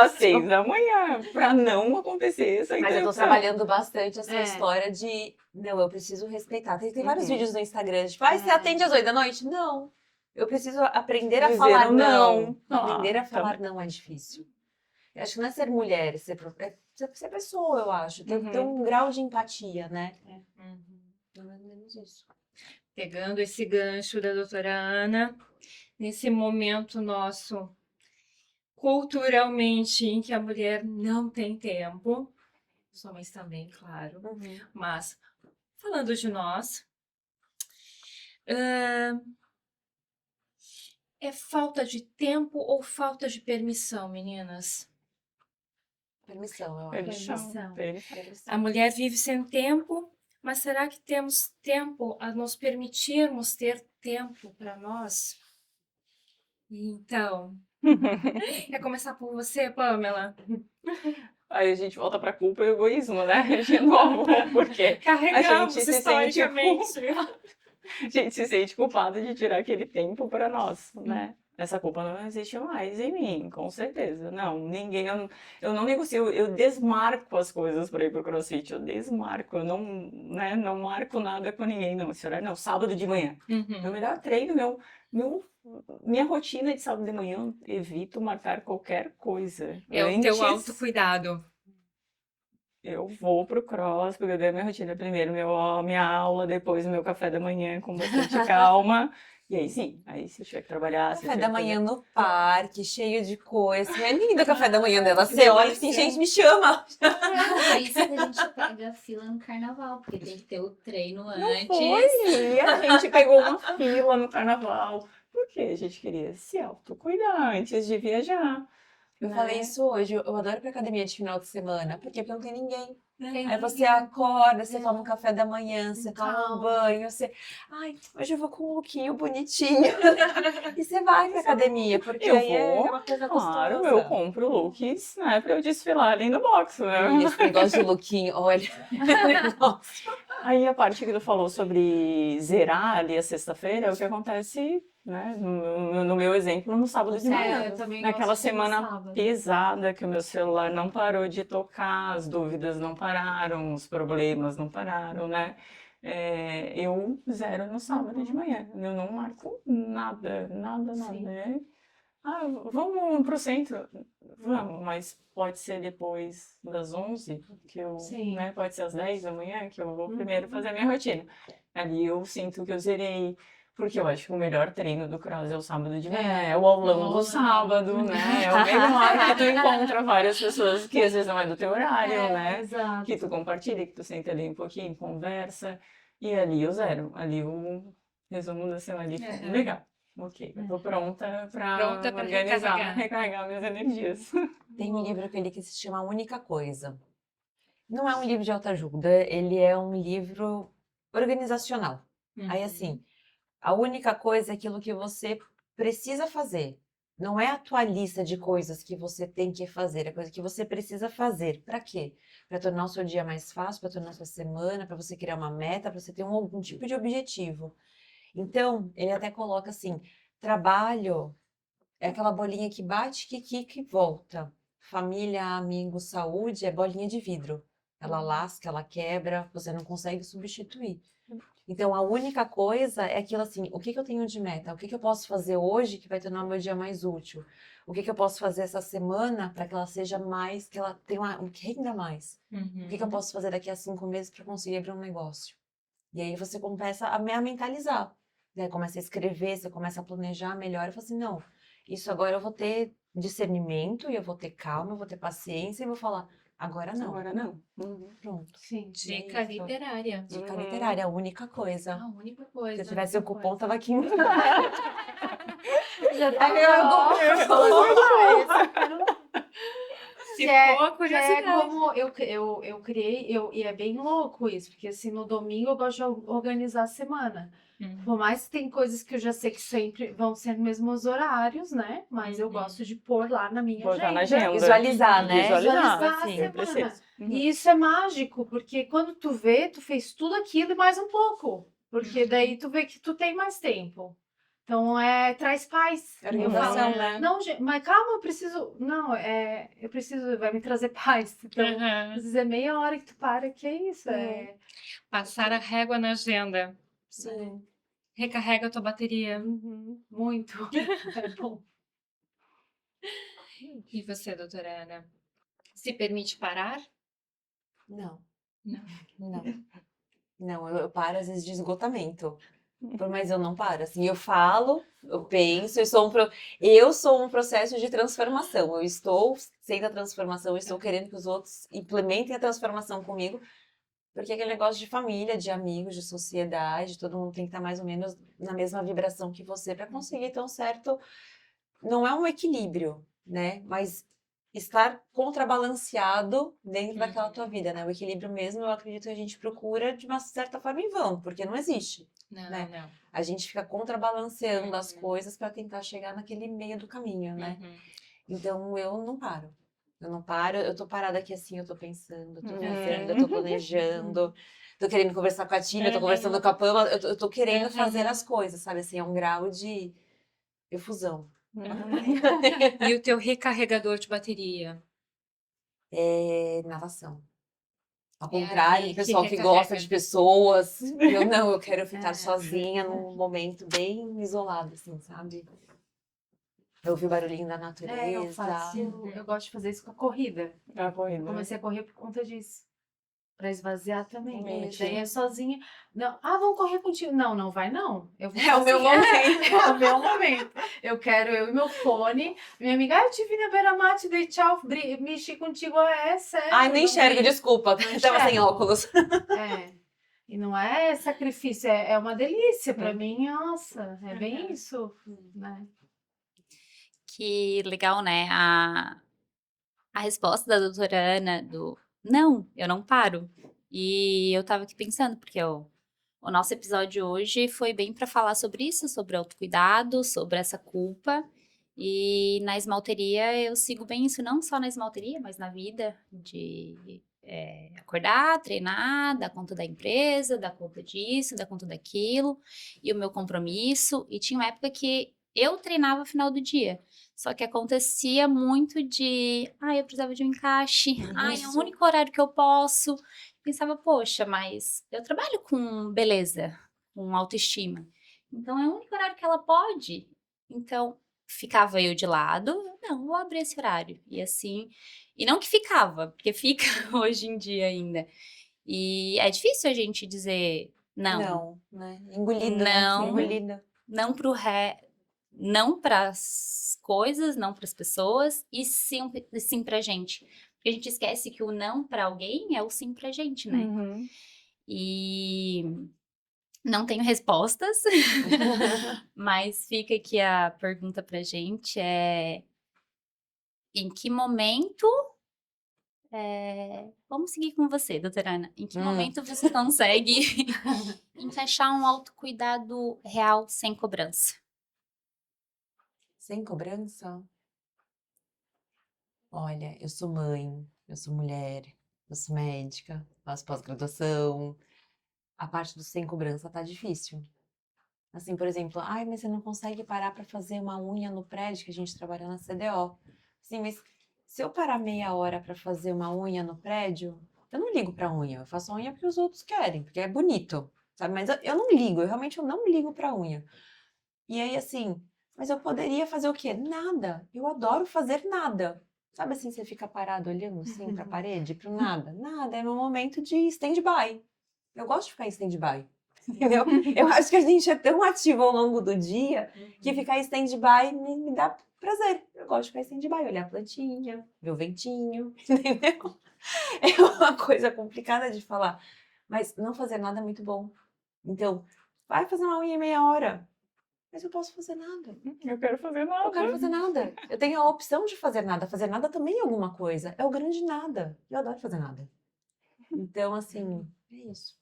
Às 6 da manhã, para não acontecer essa Mas eu tô interrupção. trabalhando bastante essa história de, não, eu preciso respeitar. Tem vários vídeos no Instagram, tipo, você atende às 8 da noite? Não. Eu preciso aprender a Dizer falar um não. não. Aprender a falar também. não é difícil. Eu acho que não é ser mulher, ser pessoa, eu acho. Ter um grau de empatia, né? Pelo menos isso. Pegando esse gancho da doutora Ana, nesse momento nosso, culturalmente, em que a mulher não tem tempo, os homens também, claro, mas falando de nós, é falta de tempo ou falta de permissão, meninas? Permissão, eu acho. A mulher vive sem tempo, mas será que temos tempo a nos permitirmos ter tempo para nós? Então, quer começar por você, Pamela? Aí a gente volta pra culpa e o egoísmo, né? De novo, porque Carregamos a gente se sente historicamente. a gente se sente culpada de tirar aquele tempo para nós, né? Essa culpa não existe mais em mim, com certeza. Não, ninguém, eu não negocio, eu desmarco as coisas para ir pro CrossFit, eu desmarco, eu não, né, não marco nada com ninguém, não. Esse horário, não, sábado de manhã. Meu melhor treino, minha rotina de sábado de manhã, eu evito marcar qualquer coisa. É o teu Antes, autocuidado. eu vou pro cross, porque eu dei a minha rotina primeiro, minha aula, depois o meu café da manhã com bastante calma. E aí sim, aí se eu tiver que trabalhar, se eu Café tiver da que manhã fazer... no parque, cheio de coisa. É lindo o café da manhã dela. Você olha assim, gente, me chama. Por isso que a gente pega a fila no carnaval, porque tem que ter o treino Não antes. foi! A gente pegou uma fila no carnaval. Por quê? A gente queria se autocuidar antes de viajar. Eu né? falei isso hoje, eu adoro ir pra academia de final de semana. Por quê? Porque não tem ninguém. Tem Aí você ninguém. acorda, você toma um café da manhã, você toma um Calma. banho, você... Ai, hoje eu vou com um lookinho bonitinho. E você vai pra academia, porque Eu aí é vou, uma coisa claro, gostosa. eu compro looks, né, pra eu desfilar ali no box, né? E esse negócio de lookinho, olha. Nossa. Aí a parte que tu falou sobre zerar ali a sexta-feira é o que acontece, né, no meu exemplo, no sábado de manhã. eu também Naquela gosto de ir no semana sábado. pesada que o meu celular não parou de tocar, as dúvidas não pararam, os problemas não pararam, né? Eu zero no sábado de manhã. Eu não marco nada, nada, nada. Sim. né? Vamos pro centro? Vamos, mas pode ser depois das 11, que eu, Sim. né? Pode ser às 10 da manhã, que eu vou primeiro fazer a minha rotina. Ali eu sinto que eu zerei, porque eu acho que o melhor treino do cross é o sábado de manhã, é o aulão do sábado, né? É o melhor que tu encontra várias pessoas que às vezes não é do teu horário, né? Exato. Que tu compartilha, que tu senta ali um pouquinho, conversa, e ali eu zero. Ali o resumo da semana ali foi legal. Ok, eu tô pronta Pronta pra pra organizar, recarregar minhas energias. Tem um livro que eu li que se chama A Única Coisa. Não é um livro de autoajuda, ele é um livro organizacional. Aí, assim, a única coisa é aquilo que você precisa fazer. Não é a tua lista de coisas que você tem que fazer, é coisa que você precisa fazer. Para quê? Para tornar o seu dia mais fácil, para tornar a sua semana, para você criar uma meta, para você ter algum tipo de objetivo. Então, ele até coloca assim: trabalho é aquela bolinha que bate, que quica e volta. Família, amigos, saúde é bolinha de vidro. Ela lasca, ela quebra, você não consegue substituir. Então, a única coisa é aquilo assim: o que que eu tenho de meta? O que que eu posso fazer hoje que vai tornar o meu dia mais útil? O que que eu posso fazer essa semana para que ela seja mais, que ela tenha uma renda mais? O que que eu posso fazer daqui a 5 meses para conseguir abrir um negócio? E aí você começa a mentalizar. Né? Começa a escrever, você começa a planejar melhor e fala assim: não, isso agora eu vou ter discernimento e eu vou ter calma, eu vou ter paciência e vou falar: agora não. Agora não. Pronto. Sim. Dica isso. literária. Dica literária, a única coisa. A única Se coisa. eu tivesse o cupom, tava aqui. Já É meu Se Que é, for a que é curiosidade. como eu criei, e é bem louco isso, porque assim, no domingo eu gosto de organizar a semana. Por mais que tem coisas que eu já sei que sempre vão ser nos mesmos horários, né? Mas eu gosto de pôr lá na minha Botar na agenda. agenda. Visualizar, né? Visualizar, Visualizar a sim, semana. preciso. E isso é mágico, porque quando tu vê, tu fez tudo aquilo e mais um pouco. Porque daí tu vê que tu tem mais tempo. Então, traz paz. Eu falo, Organização, né? não, gente, mas calma, eu preciso. Não, eu preciso, vai me trazer paz. Então, às vezes é meia hora que tu para, que é isso? Passar a régua na agenda. Sim. Recarrega a tua bateria. Muito. É bom. E você, doutora Ana? Se permite parar? Não. Não. Não. Não, eu paro às vezes de esgotamento. Mas eu não paro, assim, eu falo, eu penso, eu sou um processo de transformação. Eu estou sendo a transformação, eu estou querendo que os outros implementem a transformação comigo, porque aquele negócio de família, de amigos, de sociedade, todo mundo tem que estar mais ou menos na mesma vibração que você para conseguir ter um certo... Não é um equilíbrio, né? Mas estar contrabalanceado dentro daquela tua vida, né? O equilíbrio mesmo, eu acredito que a gente procura de uma certa forma em vão, porque não existe. Não, Né? não. A gente fica contrabalanceando as coisas para tentar chegar naquele meio do caminho, né? Então eu não paro. Eu não paro, eu tô parada aqui assim, eu tô pensando, eu tô fazendo, eu tô planejando, tô querendo conversar com a Tina, eu tô conversando com a Pama, eu tô querendo fazer as coisas, sabe? Assim, é um grau de efusão. E o teu recarregador de bateria? É natação. Ao É contrário, ali o que pessoal que recarrega. gosta de pessoas, eu não, eu quero ficar É. sozinha num momento bem isolado, assim, sabe? Eu ouvir o barulhinho da natureza. Eu gosto de fazer isso com a corrida. A Eu corrida. comecei a correr por conta disso. Pra esvaziar também. Realmente. Daí é sozinha. Não, vamos correr contigo. Não, não vai não. Eu vou É o meu sozinha. momento. É o meu momento. Eu quero eu e meu fone. Minha amiga, eu te vi na beira-mar, te dei tchau, mexi contigo. É sério. Ai, não enxergo, vi. desculpa. Não Tava sem enxergo. óculos. É. E não é sacrifício, é uma delícia. Pra mim, nossa, é bem isso. Né? Que legal, né? A resposta da doutora Ana do não, eu não paro. E eu tava aqui pensando, porque o nosso episódio hoje foi bem para falar sobre isso, sobre autocuidado, sobre essa culpa. E na esmalteria eu sigo bem isso, não só na esmalteria, mas na vida, de acordar, treinar, dar conta da empresa, dar conta disso, dar conta daquilo, e o meu compromisso. E tinha uma época que eu treinava no final do dia. Só que acontecia muito de, eu precisava de um encaixe, é o único horário que eu posso. Pensava, poxa, mas eu trabalho com beleza, com autoestima. Então é o único horário que ela pode. Então ficava eu de lado, não, vou abrir esse horário. E assim, e não que ficava, porque fica hoje em dia ainda. E é difícil a gente dizer não. Não, né? Engolido, Não. né? Engolido. Não não para as coisas, não para as pessoas, e sim pra gente. Porque a gente esquece que o não para alguém é o sim pra gente, né? Uhum. E não tenho respostas, mas fica aqui a pergunta pra gente em que momento vamos seguir com você, doutora Ana. Em que momento você consegue encaixar um autocuidado real sem cobrança? Sem cobrança? Olha, eu sou mãe, eu sou mulher, eu sou médica, faço pós-graduação. A parte do sem cobrança tá difícil. Assim, por exemplo, mas você não consegue parar para fazer uma unha no prédio que a gente trabalha na CDO. Sim, mas se eu parar meia hora para fazer uma unha no prédio, eu não ligo pra unha. Eu faço a unha porque os outros querem, porque é bonito, sabe? Mas eu não ligo, eu não ligo pra unha. E aí, assim, mas eu poderia fazer o quê? Nada. Eu adoro fazer nada. Sabe assim, você fica parado olhando assim pra parede, pro nada? Nada, é meu momento de stand-by. Eu gosto de ficar em stand-by. Entendeu? Eu acho que a gente é tão ativo ao longo do dia que ficar em stand-by me dá prazer. Eu gosto de ficar em stand-by, olhar a plantinha, ver o ventinho, entendeu? É uma coisa complicada de falar, mas não fazer nada é muito bom. Então, vai fazer uma unha em meia hora, mas eu posso fazer nada. Eu quero fazer nada. Eu quero fazer nada. Eu tenho a opção de fazer nada. Fazer nada também é alguma coisa. É o grande nada. Eu adoro fazer nada. Então, assim, é isso.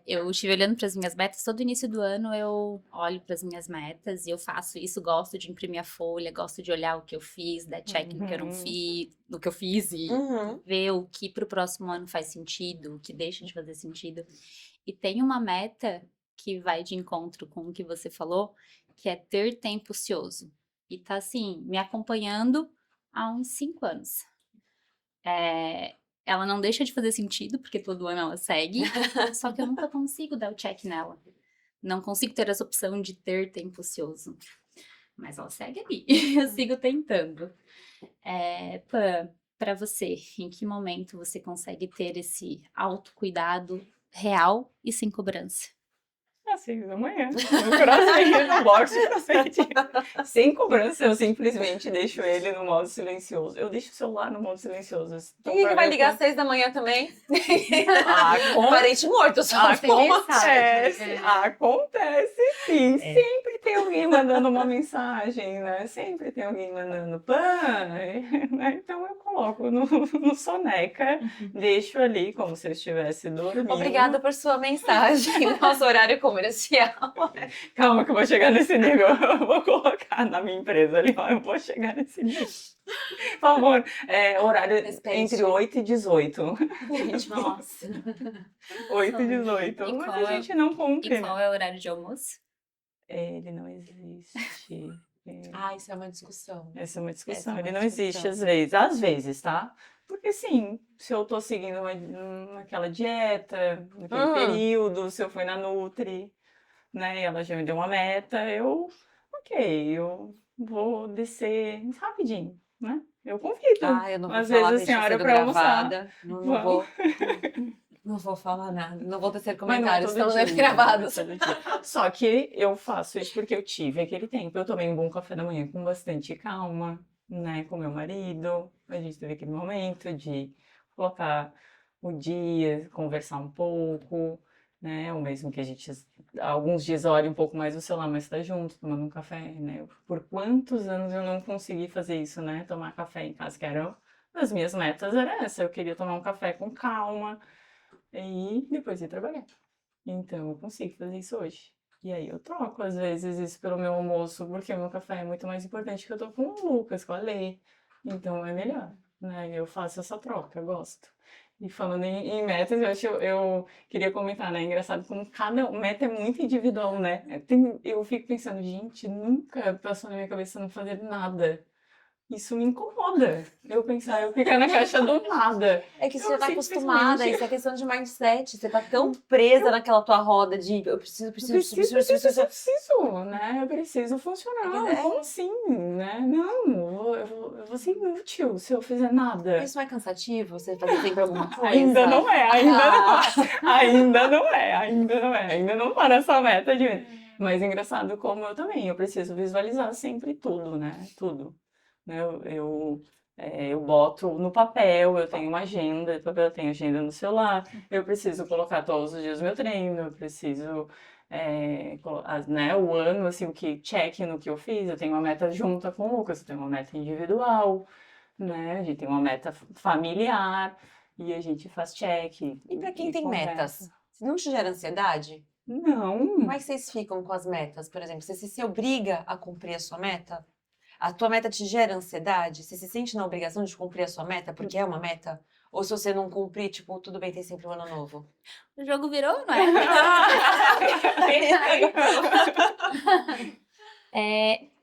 Eu estive olhando para as minhas metas, todo início do ano eu olho para as minhas metas e eu faço isso, gosto de imprimir a folha, gosto de olhar o que eu fiz, dar check no que eu não fiz, no que eu fiz e ver o que para o próximo ano faz sentido, o que deixa de fazer sentido. E tem uma meta que vai de encontro com o que você falou, que é ter tempo ocioso. E tá assim, me acompanhando há uns 5 anos. Ela não deixa de fazer sentido, porque todo ano ela segue, só que eu nunca consigo dar o check nela. Não consigo ter essa opção de ter tempo ocioso. Mas ela segue ali, eu sigo tentando. Pam, pra você, em que momento você consegue ter esse autocuidado real e sem cobrança? Às 6 da manhã. No crossfit, no box de crossfit. Sem cobrança, eu simplesmente deixo ele no modo silencioso. Eu deixo o celular no modo silencioso. Então, Quem que pra vai ver ligar às quando- 6 da manhã também? Acontece, Parente morto, só acontece, É. acontece sim. Sempre tem um alguém mandando uma mensagem, né? Sempre tem alguém mandando pã, né? Então eu coloco no soneca, deixo ali como se eu estivesse dormindo. Obrigada por sua mensagem. Nosso horário comercial. Calma que eu vou chegar nesse nível. Eu vou colocar na minha empresa ali, ó, eu vou chegar nesse nível. Por favor, horário Respeite. entre 8 e 18. Nossa. 8 e 18. E Mas qual a é- gente não E cumpre, né? qual é o horário de almoço? Ele não existe. Ah, isso é uma discussão. Essa é uma discussão. Essa é uma Ele não existe discussão. às vezes. Às vezes, tá? Porque sim, se eu tô seguindo aquela dieta, naquele período, se eu fui na Nutri, né? E ela já me deu uma meta, eu vou descer rapidinho, né? Eu convido. Ah, eu não vou Às falar, vezes a deixa senhora sendo para almoçar. gravada. Não Vamos. vou. Não vou falar nada. Não vou tecer Mas não é comentários, todo estão dia, gravados. não é todo dia. Só que eu faço isso porque eu tive aquele tempo. Eu tomei um bom café da manhã com bastante calma, né? Com meu marido. A gente teve aquele momento de colocar o dia, conversar um pouco, né? O mesmo que a gente alguns dias olha um pouco mais o celular, mas está junto, tomando um café, né? Por quantos anos eu não consegui fazer isso, né? Tomar café em casa, que era as minhas metas era essa. Eu queria tomar um café com calma e depois ir trabalhar. Então, eu consigo fazer isso hoje. E aí eu troco, às vezes, isso pelo meu almoço, porque o meu café é muito mais importante que eu tô com o Lucas, com a Lê. Então, é melhor, né? Eu faço essa troca, eu gosto. E falando em metas, eu queria comentar, né? Engraçado como cada meta é muito individual, né? Eu fico pensando, gente, nunca passou na minha cabeça não fazer nada. Isso me incomoda. Eu ficar na caixa do nada. É que você Eu já tá simplesmente- acostumada, isso é questão de mindset. Você tá tão presa naquela tua roda de eu preciso, né? Eu preciso funcionar. É. Como assim, né? Não, eu vou ser inútil se eu fizer nada. Isso não é cansativo? Você fazer sempre alguma coisa? Ainda não é, Ah. ainda não tá nessa meta de... Mas é engraçado como eu também, eu preciso visualizar sempre tudo, né? Tudo. Né? Eu boto no papel, eu tenho uma agenda de papel, eu tenho agenda no celular, eu preciso colocar todos os dias o meu treino, eu preciso, né, o ano, assim, o que check no que eu fiz, eu tenho uma meta junta com o Lucas, eu tenho uma meta individual, né, a gente tem uma meta familiar, e a gente faz check. E pra quem tem conversa. metas, não te gera ansiedade? Não, Como é que vocês ficam com as metas? Por exemplo, você se obriga a cumprir a sua meta? A tua meta te gera ansiedade? Você se sente na obrigação de cumprir a sua meta porque é uma meta? Ou se você não cumprir, tipo, tudo bem, tem sempre um ano novo? O jogo virou, não é?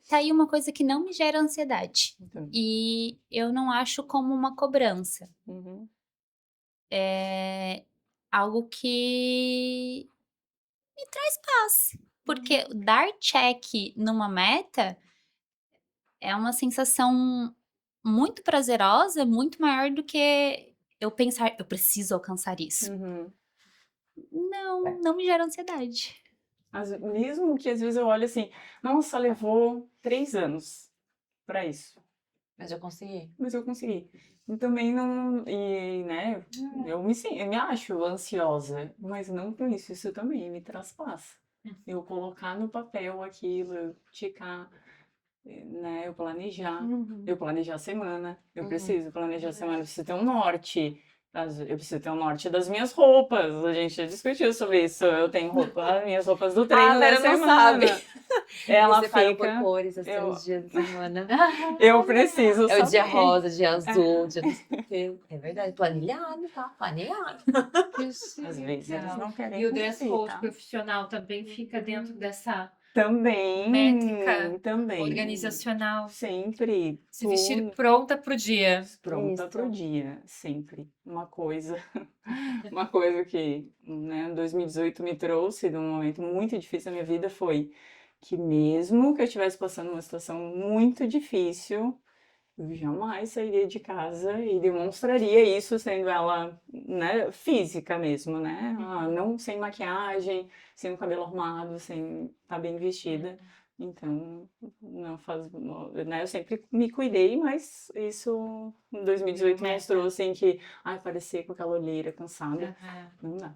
Tá aí uma coisa que não me gera ansiedade. Então, E eu não acho como uma cobrança. uhum. É algo que me traz paz. Porque dar check numa meta é uma sensação muito prazerosa, muito maior do que eu pensar, eu preciso alcançar isso. Uhum. Não me gera ansiedade. Mesmo que às vezes eu olho assim, nossa, levou 3 anos para isso, Mas eu consegui. mas eu consegui. E também não, e né, eu me acho ansiosa, mas não por isso, isso também me traz paz. Eu colocar no papel aquilo, eu ticar, né, eu planejar a semana, eu Uhum. preciso planejar a semana, eu preciso ter um norte. Eu preciso ter um norte das minhas roupas. A gente já discutiu sobre isso. Eu tenho minhas roupas do treino A Vera da não semana. sabe. Ela Você separou por fica. cores, os eu- seus dias da semana. Eu preciso É o dia saber. rosa, dia azul, dia não sei o quê. É verdade, planilhado, tá? Planilhado. Às vezes eles não querem E o dress cumprir, code tá? profissional também fica dentro dessa Também. métrica Também. organizacional. Sempre. Se vestir pronta pro dia. Pronta Isso. pro dia, sempre. Uma coisa que, né, 2018 me trouxe de um momento muito difícil da minha vida foi que mesmo que eu estivesse passando uma situação muito difícil, eu jamais sairia de casa e demonstraria isso sendo ela, né, física mesmo, né? Não sem maquiagem, sem o cabelo arrumado, sem estar bem vestida. Então, não faz, né? Eu sempre me cuidei, mas isso em 2018 mostrou assim que, parecer com aquela olheira cansada, não dá.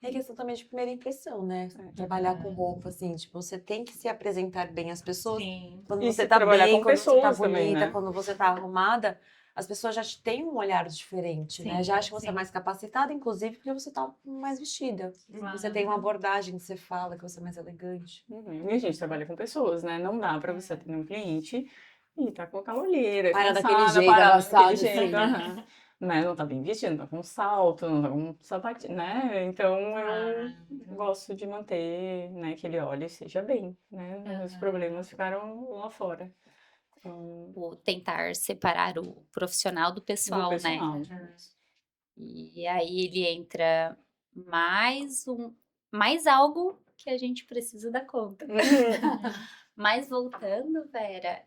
É questão também de primeira impressão, né? É. Trabalhar com roupa, assim, tipo, você tem que se apresentar bem às pessoas. Sim. Quando E você se tá trabalhar bem, com quando você tá pessoas também, bonita, né? quando você tá arrumada, as pessoas já te têm um olhar diferente, né? Sim, Já acham você sim. mais capacitada, inclusive, porque você tá mais vestida. Você tem uma abordagem que você fala, que você é mais elegante. E a gente trabalha com pessoas, né? Não dá pra você atender um cliente e tá com aquela olheira, Para daquele cansada, jeito, parada daquele amassado, jeito. assim. Aham. Né? Não tá bem vestido, não tá com salto, não tá com sapatinho, né? Então eu gosto de manter, né, que ele olhe e seja bem, né? Os problemas ficaram lá fora. Então, O tentar separar o profissional do do pessoal, né? pessoal. E aí ele entra mais algo que a gente precisa dar conta. Mas voltando, Vera,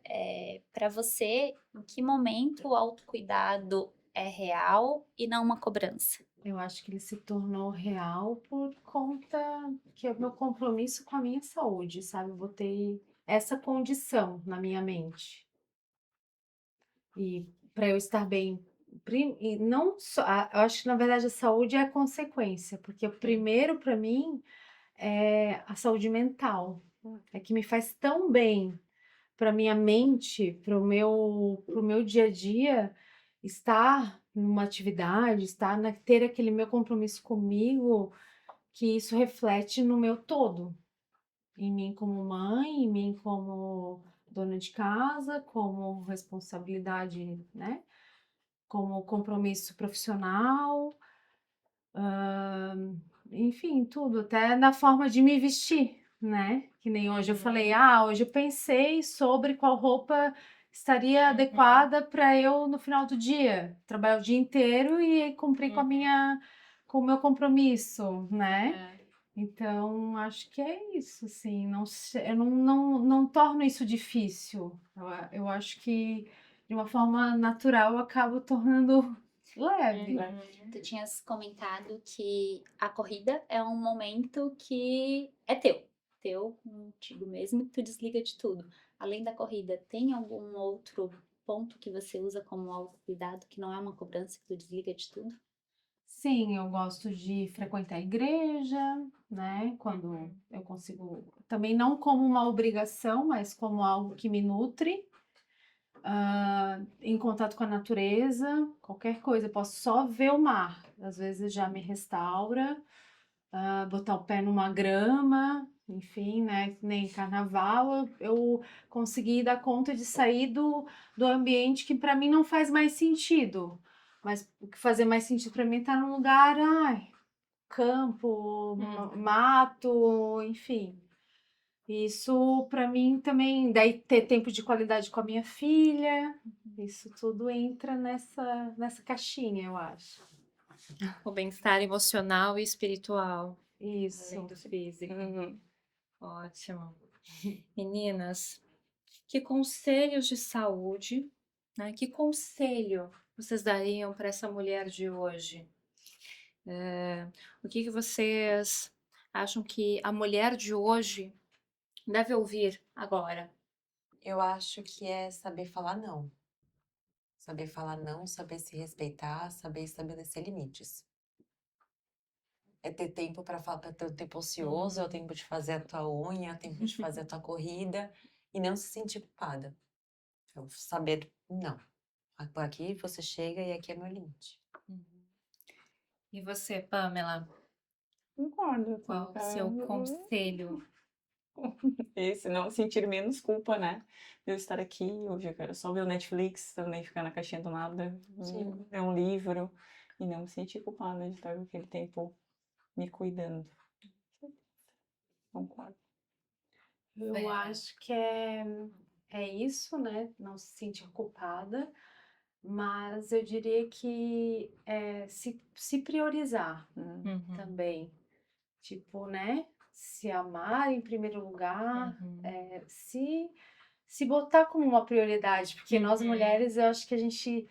para você, em que momento o autocuidado é real e não uma cobrança? Eu acho que ele se tornou real por conta que é o meu compromisso com a minha saúde, sabe? Eu botei essa condição na minha mente. E para eu estar bem, e não só, eu acho que na verdade a saúde é a consequência, porque o primeiro para mim é a saúde mental, é que me faz tão bem para minha mente, pro meu dia a dia, estar numa atividade, ter aquele meu compromisso comigo, que isso reflete no meu todo, em mim como mãe, em mim como dona de casa, como responsabilidade, né? Como compromisso profissional, enfim, tudo, até na forma de me vestir, né? Que nem hoje eu falei, hoje eu pensei sobre qual roupa estaria adequada para eu no final do dia, trabalhar o dia inteiro e cumprir com o meu compromisso, né? Então, acho que é isso, assim, eu não torno isso difícil. Eu acho que de uma forma natural eu acabo tornando leve. Tu tinhas comentado que a corrida é um momento que é teu contigo mesmo, que tu desliga de tudo. Além da corrida, tem algum outro ponto que você usa como autocuidado que não é uma cobrança, que tu desliga de tudo? Sim, eu gosto de frequentar a igreja, né? Quando eu consigo. Também não como uma obrigação, mas como algo que me nutre. Em contato com a natureza, qualquer coisa. Eu posso só ver o mar, às vezes já me restaura. Botar o pé numa grama, enfim, né? Que nem carnaval, eu consegui dar conta de sair do ambiente que para mim não faz mais sentido. Mas o que fazia mais sentido para mim é estar num lugar, campo, mato, enfim. Isso para mim também, daí ter tempo de qualidade com a minha filha, isso tudo entra nessa caixinha, eu acho. O bem-estar emocional e espiritual, Isso. além do físico. Uhum. Ótimo. Meninas, que conselhos de saúde, né? Que conselho vocês dariam para essa mulher de hoje? O que vocês acham que a mulher de hoje deve ouvir agora? Eu acho que é saber falar não. Saber falar não, saber se respeitar, saber estabelecer limites. É ter tempo para falar, para ter o tempo ocioso, é o tempo de fazer a tua unha, é o tempo de fazer a tua corrida e não se sentir culpada. Então, saber, não. Aqui você chega e aqui é meu limite. E você, Pamela, Concordo. qual o seu conselho? Esse, não sentir menos culpa, né? De eu estar aqui, hoje eu quero só ver o Netflix, também ficar na caixinha do nada, Sim. ler um livro e não me sentir culpada de estar com aquele tempo me cuidando. Concordo. Eu acho que é isso, né? Não se sentir culpada, mas eu diria que é se priorizar também. Tipo, né? Se amar em primeiro lugar, se botar como uma prioridade, porque nós mulheres, eu acho que a gente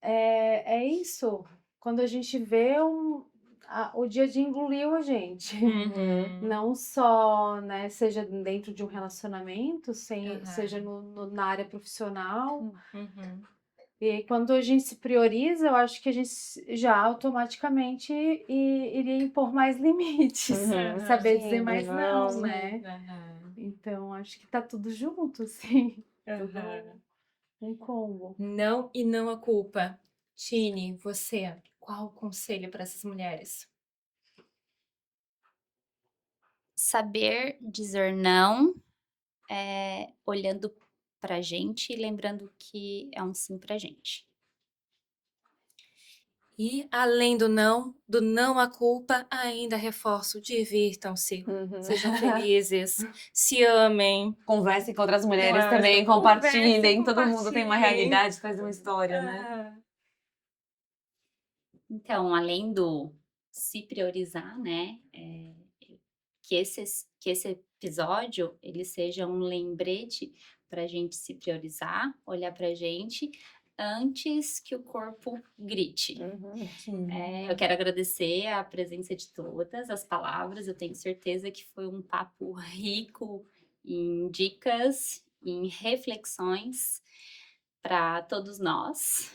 é isso. Quando a gente vê o dia a dia engoliu a gente. Não só, né, seja dentro de um relacionamento, seja na área profissional. E quando a gente se prioriza, eu acho que a gente já automaticamente iria impor mais limites, Uhum. saber Sim, dizer mais não, sim. né? Aham, Então, acho que tá tudo junto, assim, aham. um combo. Não e não a culpa. Tini, você, qual o conselho para essas mulheres? Saber dizer não, olhando pra gente e lembrando que é um sim pra gente. E além do não à culpa, ainda reforço, divirtam-se, sejam felizes, se amem. Conversem com outras mulheres Conversem, também, compartilhem. Todo mundo tem uma compartilhem. realidade, faz uma história, né? Ah, Então, além do se priorizar, né, que esse episódio ele seja um lembrete para a gente se priorizar, olhar para a gente antes que o corpo grite. Sim. Eu quero agradecer a presença de todas as palavras. Eu tenho certeza que foi um papo rico em dicas, em reflexões para todos nós,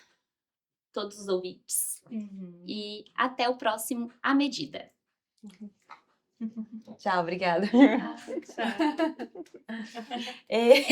todos os ouvintes. uhum. E até o próximo À Medida. Tchau, obrigada. Tchau. É.